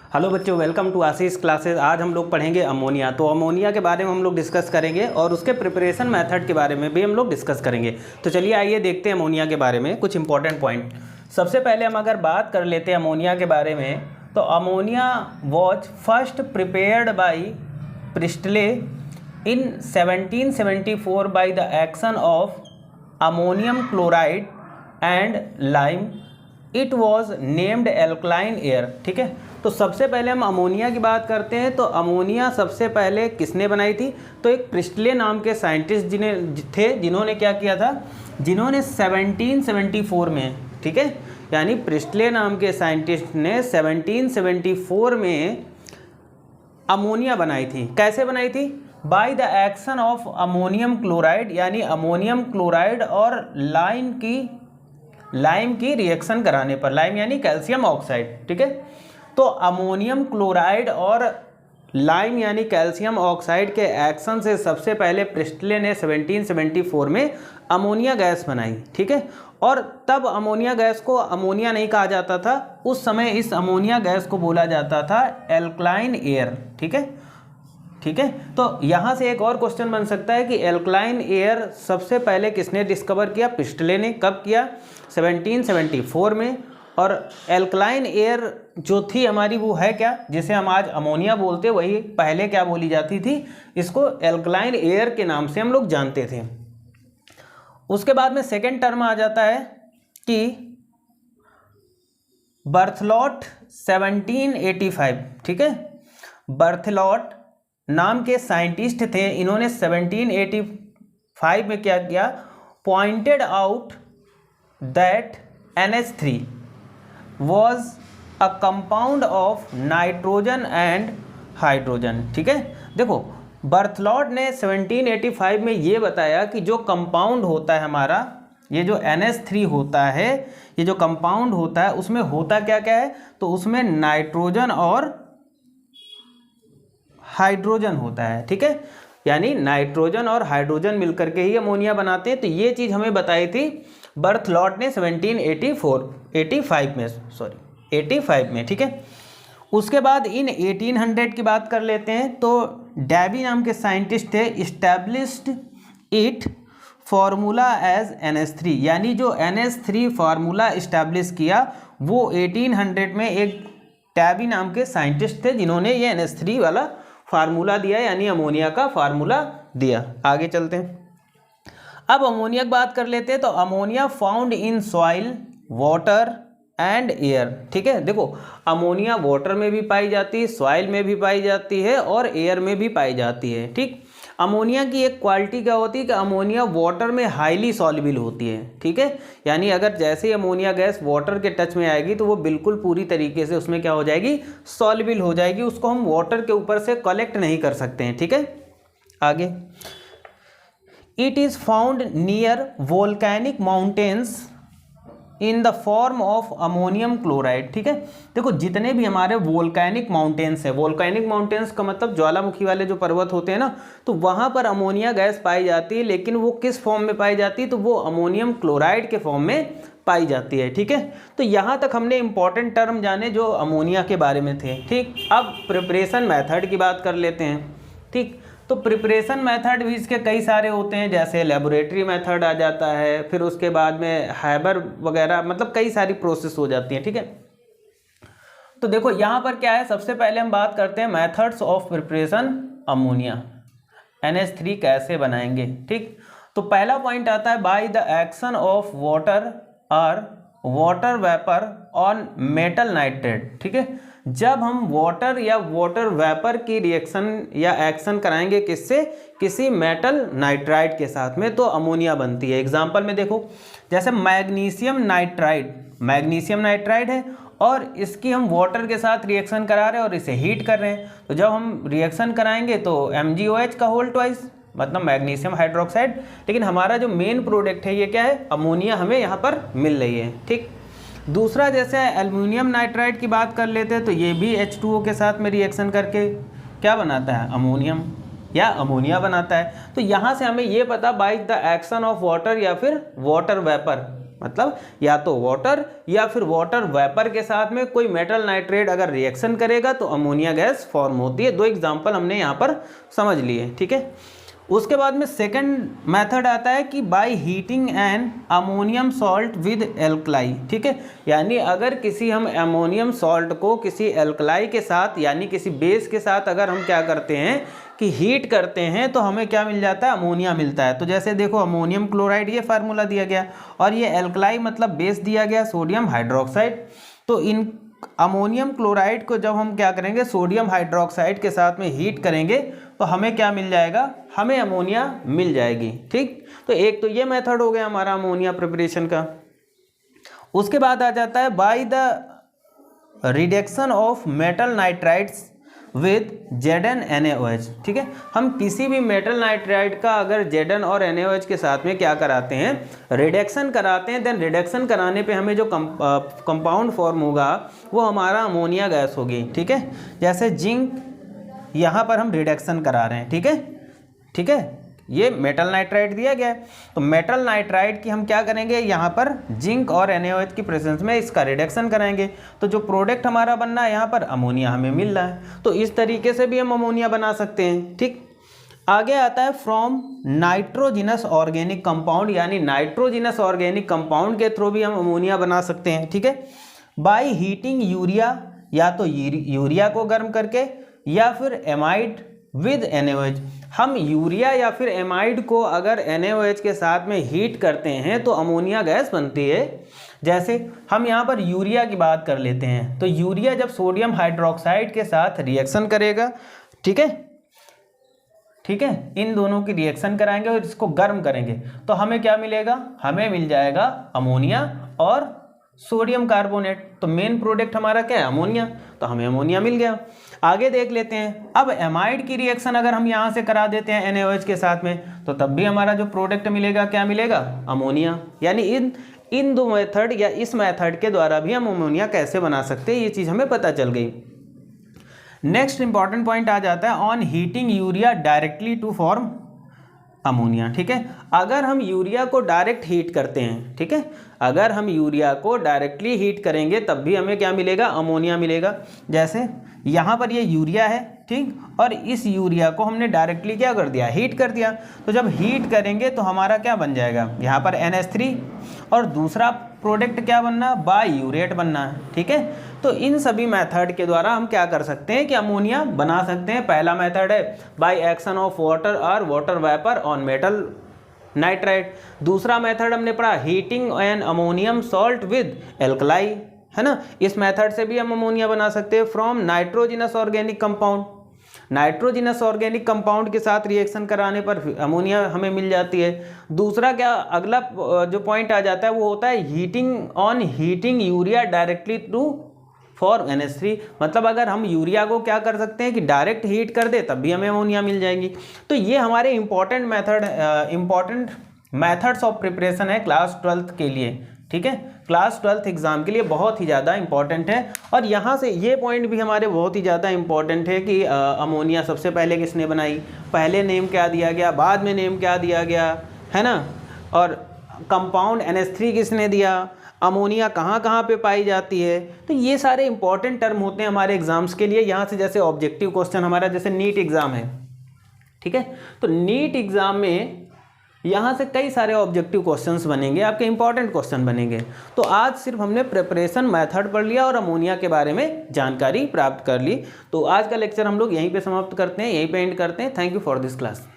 Hello बच्चों, welcome to Ashish classes. आज हम लोग पढ़ेंगे अमोनिया। तो अमोनिया के बारे में हम लोग डिस्कस करेंगे और उसके प्रिपरेशन मेथड के बारे में भी हम लोग डिस्कस करेंगे। तो चलिए आइए देखते हैं अमोनिया के बारे में कुछ इंपॉर्टेंट पॉइंट। सबसे पहले हम अगर बात कर लेते हैं अमोनिया के बारे में, तो ammonia was first prepared by Presley in 1774 by the action of ammonium chloride and lime. It was named alkaline air. ठीक है, तो सबसे पहले हम अमोनिया की बात करते हैं। तो अमोनिया सबसे पहले किसने बनाई थी? तो एक प्रिस्टले नाम के साइंटिस्ट जिन्होंने क्या किया था, जिन्होंने 1774 में, ठीक है, यानी प्रिस्टले नाम के साइंटिस्ट ने 1774 में अमोनिया बनाई थी। कैसे बनाई थी? Bye the action of ammonium chloride, यानी अमोनियम क्लोराइड और लाइम की रिएक्शन कराने पर। लाइम यानी कैल्शियम ऑक्साइड। ठीक है, तो अमोनियम क्लोराइड और लाइम यानी कैल्शियम ऑक्साइड के एक्शन से सबसे पहले प्रिस्टले ने 1774 में अमोनिया गैस बनाई। ठीक है, और तब अमोनिया गैस को अमोनिया नहीं कहा जाता था, उस समय इस अमोनिया गैस को बोला जाता था एल्कलाइन एयर। ठीक है, ठीक है, तो यहाँ से एक और क्वेश्चन बन सकता है कि एल्कलाइन एयर सबसे पहले किसने डिस्कवर किया? प्रिस्टले ने। कब किया? 1774 में। और एल्कलाइन एयर जो थी हमारी, वो है क्या, जिसे हम आज अमोनिया बोलते, वही पहले क्या बोली जाती थी? इसको एल्कलाइन एयर के नाम से हम लोग जानते थे। उसके बाद में सेकेंड टर्म आ जाता है कि बर्थलॉट 1785। ठीक है, बर्थलॉट नाम के साइंटिस्ट थे, इन्होंने 1785 में क्या किया? Pointed out that NH3 was a compound of nitrogen and hydrogen. ठीक है, देखो बर्थलॉट ने 1785 में ये बताया कि जो कंपाउंड होता है हमारा, ये जो NH3 होता है, ये जो कंपाउंड होता है, उसमें होता क्या क्या है? तो उसमें नाइट्रोजन और हाइड्रोजन होता है। ठीक है, यानी नाइट्रोजन और हाइड्रोजन मिलकर के ही अमोनिया बनाते हैं। तो ये चीज़ हमें बताई थी बर्थलॉट ने 85 में। ठीक है, उसके बाद इन 1800 की बात कर लेते हैं। तो डैबी नाम के साइंटिस्ट थे, established it formula as NH3, यानी जो NH3 फार्मूला इस्टेब्लिश किया वो 1800 में एक डैबी नाम के साइंटिस्ट थे, जिन्होंने ये NH3 वाला फार्मूला दिया, यानी अमोनिया का फार्मूला दिया। आगे चलते हैं, अब अमोनिया की बात कर लेते हैं। तो ammonia found in soil, water and air. ठीक है, देखो अमोनिया वाटर में भी पाई जाती है, सॉइल में भी पाई जाती है और एयर में भी पाई जाती है। ठीक, अमोनिया की एक क्वालिटी क्या होती है कि अमोनिया वाटर में हाईली सॉल्युबल होती है। ठीक है, यानी अगर जैसे ही अमोनिया गैस वाटर के टच में आएगी तो वो बिल्कुल पूरी तरीके से उसमें क्या हो जाएगी? सॉल्युबल हो जाएगी, उसको हम वाटर के ऊपर से कलेक्ट नहीं कर सकते हैं। ठीक है, आगे, it is found near volcanic mountains in the form of ammonium chloride. ठीक है, देखो जितने भी हमारे वोल्केनिक माउंटेन्स है, वोल्केनिक माउंटेन्स का मतलब ज्वालामुखी वाले जो पर्वत होते हैं ना, तो वहाँ पर अमोनिया गैस पाई जाती है, लेकिन वो किस फॉर्म में पाई जाती है? तो वो अमोनियम क्लोराइड के फॉर्म में पाई जाती है। ठीक है, तो यहाँ तक हमने इंपॉर्टेंट टर्म जाने जो अमोनिया के बारे में थे। ठीक, अब प्रिपरेशन मेथड की बात कर लेते हैं। ठीक, तो प्रिपरेशन मेथड भी इसके कई सारे होते हैं, जैसे लेबोरेटरी मेथड आ जाता है, फिर उसके बाद में हैबर वगैरह, मतलब कई सारी प्रोसेस हो जाती हैं। ठीक है, तो देखो यहाँ पर क्या है, सबसे पहले हम बात करते हैं methods of preparation ammonia, NH3 कैसे बनाएंगे। ठीक, तो पहला पॉइंट आता है by the action of water और water vapour on metal nitrate. ठीक है, जब हम वाटर या वाटर वेपर की रिएक्शन या एक्शन कराएंगे किससे? किसी मेटल नाइट्राइड के साथ में, तो अमोनिया बनती है। एग्जांपल में देखो, जैसे मैग्नीशियम नाइट्राइड है और इसकी हम वाटर के साथ रिएक्शन करा रहे हैं और इसे हीट कर रहे हैं। तो जब हम रिएक्शन कराएंगे तो MgOH का होल ट्वाइस, मतलब मैग्नीशियम हाइड्रोक्साइड, लेकिन हमारा जो मेन प्रोडक्ट है ये क्या है? अमोनिया हमें यहाँ पर मिल रही है। ठीक, दूसरा जैसे एल्युमिनियम नाइट्राइड की बात कर लेते हैं, तो ये भी H2O के साथ में रिएक्शन करके क्या बनाता है? अमोनियम या अमोनिया बनाता है। तो यहाँ से हमें ये पता bye the action of water या फिर वाटर वेपर मतलब या तो वाटर या फिर वाटर वेपर के साथ में कोई मेटल नाइट्रेट अगर रिएक्शन करेगा तो अमोनिया गैस फॉर्म होती है। 2 एग्जाम्पल हमने यहाँ पर समझ लिए, ठीक है। उसके बाद में सेकंड मेथड आता है कि by heating N ammonium salt with alkali, ठीक है। यानी अगर किसी हम अमोनियम सॉल्ट को किसी एल्कलाई के साथ यानी किसी बेस के साथ अगर हम क्या करते हैं कि हीट करते हैं तो हमें क्या मिल जाता है, अमोनिया मिलता है। तो जैसे देखो अमोनियम क्लोराइड ये फार्मूला दिया गया और ये एल्कलाई मतलब बेस दिया गया सोडियम हाइड्रोक्साइड। तो इन अमोनियम क्लोराइड को जब हम क्या करेंगे सोडियम हाइड्रोक्साइड के साथ में हीट करेंगे तो हमें क्या मिल जाएगा, हमें अमोनिया मिल जाएगी, ठीक। तो एक तो ये मेथड हो गया हमारा अमोनिया प्रिपरेशन का। उसके बाद आ जाता है by the reduction of metal nitrides with ZnNaOH, ठीक है। हम किसी भी मेटल नाइट्राइड का अगर Zn और NaOH के साथ में क्या कराते हैं, रिडक्शन कराते हैं, देन रिडक्शन कराने पे हमें जो कंपाउंड फॉर्म होगा वो हमारा अमोनिया गैस होगी, ठीक है। जैसे जिंक यहाँ पर हम रिडक्शन करा रहे हैं, ठीक है, ठीक है। ये मेटल नाइट्राइड दिया गया है तो मेटल नाइट्राइड की हम क्या करेंगे, यहाँ पर जिंक और NaOH की प्रेजेंस में इसका रिडक्शन कराएंगे तो जो प्रोडक्ट हमारा बनना है यहाँ पर अमोनिया हमें मिल रहा है। तो इस तरीके से भी हम अमोनिया बना सकते हैं, ठीक। आगे आता है फ्रॉम नाइट्रोजिनस ऑर्गेनिक कंपाउंड, यानी नाइट्रोजिनस ऑर्गेनिक कंपाउंड के थ्रू भी हम अमोनिया बना सकते हैं, ठीक है। बाय हीटिंग यूरिया, या तो यूरिया को गर्म करके या फिर एमाइड विद NaOH। हम यूरिया या फिर एमाइड को अगर NaOH के साथ में हीट करते हैं तो अमोनिया गैस बनती है। जैसे हम यहाँ पर यूरिया की बात कर लेते हैं तो यूरिया जब सोडियम हाइड्रोक्साइड के साथ रिएक्शन करेगा, ठीक है, ठीक है, इन दोनों की रिएक्शन कराएंगे और इसको गर्म करेंगे तो हमें क्या मिलेगा, हमें मिल जाएगा अमोनिया और सोडियम कार्बोनेट। तो मेन प्रोडक्ट हमारा क्या है, अमोनिया, तो हमें अमोनिया मिल गया। आगे देख लेते हैं, अब एमाइड की रिएक्शन अगर हम यहाँ से करा देते हैं NaOH के साथ में तो तब भी हमारा जो प्रोडक्ट मिलेगा क्या मिलेगा, अमोनिया। यानी इन 2 मेथड या इस मेथड के द्वारा भी हम अमोनिया कैसे बना सकते हैं ये चीज़ हमें पता चल गई। नेक्स्ट इंपॉर्टेंट पॉइंट आ जाता है on heating urea directly to form ammonia, ठीक है। अगर हम यूरिया को डायरेक्ट हीट करते हैं, ठीक है, अगर हम यूरिया को डायरेक्टली हीट करेंगे तब भी हमें क्या मिलेगा, अमोनिया मिलेगा। जैसे यहाँ पर ये यूरिया है, ठीक, और इस यूरिया को हमने डायरेक्टली क्या कर दिया, हीट कर दिया। तो जब हीट करेंगे तो हमारा क्या बन जाएगा, यहाँ पर NH3 और दूसरा प्रोडक्ट क्या बनना, बायूरेट बनना है, ठीक है। तो इन सभी मेथड के द्वारा हम क्या कर सकते हैं कि अमोनिया बना सकते हैं। पहला मेथड है बाय एक्शन ऑफ वाटर और water vapour on metal nitride. दूसरा मेथड हमने पढ़ा heating N ammonium salt with alkali, है ना। इस मेथड से भी हम अमोनिया बना सकते हैं from nitrogenous organic compound. Nitrogenous organic compound के साथ रिएक्शन कराने पर अमोनिया हमें मिल जाती है। दूसरा क्या, अगला जो पॉइंट आ जाता है वो होता है heating urea directly to for NH3। मतलब अगर हम यूरिया को क्या कर सकते हैं कि डायरेक्ट हीट कर दे तब भी हमें अमोनिया मिल जाएगी। तो ये हमारे इंपॉर्टेंट मेथड्स ऑफ प्रिपरेशन है क्लास 12th के लिए, ठीक है। क्लास 12th एग्जाम के लिए बहुत ही ज़्यादा इंपॉर्टेंट है। और यहाँ से ये पॉइंट भी हमारे बहुत ही ज़्यादा इंपॉर्टेंट है कि अमोनिया सबसे पहले किसने बनाई, पहले नेम क्या दिया गया, बाद में नेम क्या दिया गया, है ना, और कंपाउंड NH3 किसने दिया, अमोनिया कहाँ कहाँ पे पाई जाती है। तो ये सारे इंपॉर्टेंट टर्म होते हैं हमारे एग्जाम्स के लिए। यहाँ से जैसे ऑब्जेक्टिव क्वेश्चन हमारा जैसे नीट एग्ज़ाम है, ठीक है, तो नीट एग्ज़ाम में यहाँ से कई सारे ऑब्जेक्टिव क्वेश्चंस बनेंगे, आपके इंपॉर्टेंट क्वेश्चन बनेंगे। तो आज सिर्फ हमने प्रिपरेशन मेथड पढ़ लिया और अमोनिया के बारे में जानकारी प्राप्त कर ली। तो आज का लेक्चर हम लोग यहीं पे समाप्त करते हैं, यहीं पे एंड करते हैं। Thank you for this class.